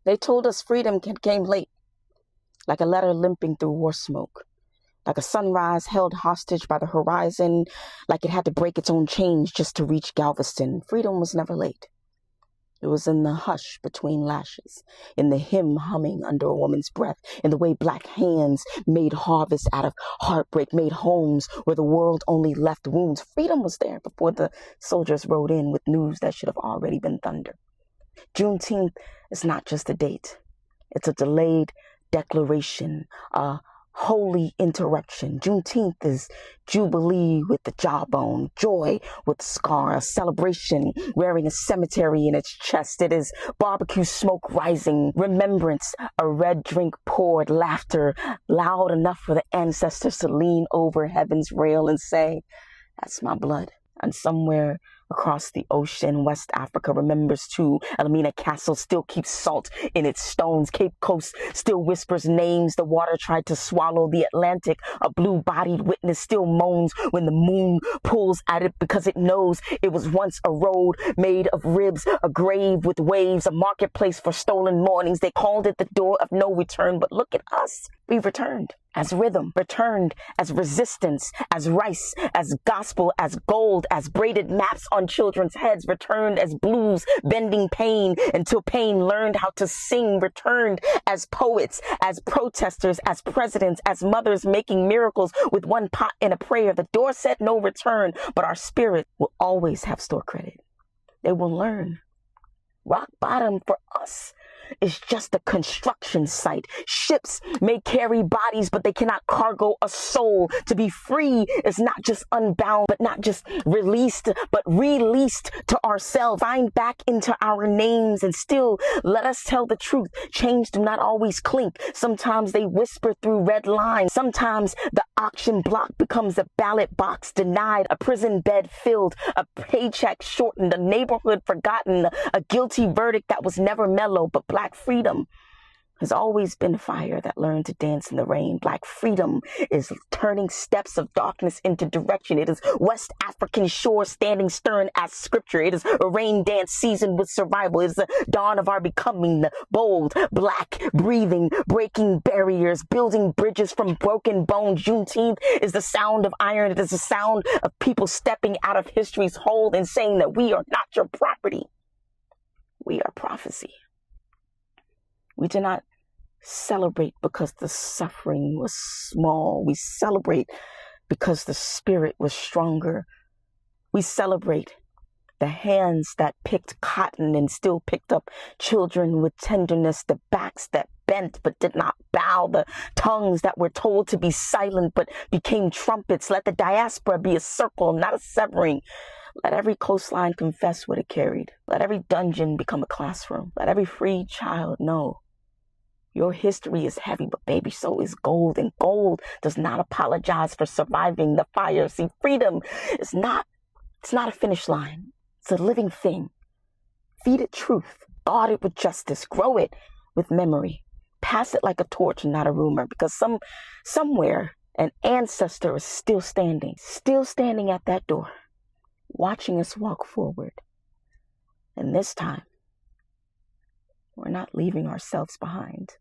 They told us freedom came late, like a letter limping through war smoke, like a sunrise held hostage by the horizon, like it had to break its own chains just to reach Galveston. Freedom was never late. It was in the hush between lashes, in the hymn humming under a woman's breath, in the way black hands made harvest out of heartbreak, made homes where the world only left wounds. Freedom was there before the soldiers rode in with news that should have already been thunder. Juneteenth is not just a date. It's a delayed declaration, a holy interruption. Juneteenth is jubilee with the jawbone, joy with scar, a celebration wearing a cemetery in its chest. It is barbecue smoke rising, remembrance, a red drink poured, laughter loud enough for the ancestors to lean over heaven's rail and say, "That's my blood." And somewhere across the ocean, West Africa remembers too. Elmina Castle still keeps salt in its stones. Cape Coast still whispers names the water tried to swallow. The Atlantic, a blue-bodied witness, still moans when the moon pulls at it because it knows it was once a road made of ribs, a grave with waves, a marketplace for stolen mornings. They called it the door of no return, but look at us. We've returned as rhythm, returned as resistance, as rice, as gospel, as gold, as braided maps on children's heads, returned as blues, bending pain until pain learned how to sing, returned as poets, as protesters, as presidents, as mothers making miracles with one pot and a prayer. The door said no return, but our spirit will always have store credit. They will learn. Rock bottom for us is just a construction site. Ships may carry bodies, but they cannot cargo a soul. To be free is not just unbound, but not just released, but released to ourselves. Find back into our names and still let us tell the truth. Chains do not always clink. Sometimes they whisper through red lines. Sometimes the auction block becomes a ballot box denied, a prison bed filled, a paycheck shortened, a neighborhood forgotten, a guilty verdict that was never mellow. But Black freedom has always been fire that learned to dance in the rain. Black freedom is turning steps of darkness into direction. It is West African shore standing stern as scripture. It is a rain dance season with survival. It is the dawn of our becoming, the bold, black, breathing, breaking barriers, building bridges from broken bones. Juneteenth is the sound of iron. It is the sound of people stepping out of history's hold and saying that we are not your property. We are prophecy. We do not celebrate because the suffering was small. We celebrate because the spirit was stronger. We celebrate the hands that picked cotton and still picked up children with tenderness, the backs that bent but did not bow, the tongues that were told to be silent but became trumpets. Let the diaspora be a circle, not a severing. Let every coastline confess what it carried. Let every dungeon become a classroom. Let every freed child know your history is heavy, but baby, so is gold. And gold does not apologize for surviving the fire. See, freedom is not a finish line. It's a living thing. Feed it truth. Guard it with justice. Grow it with memory. Pass it like a torch and not a rumor, because somewhere an ancestor is still standing at that door, watching us walk forward. And this time, we're not leaving ourselves behind.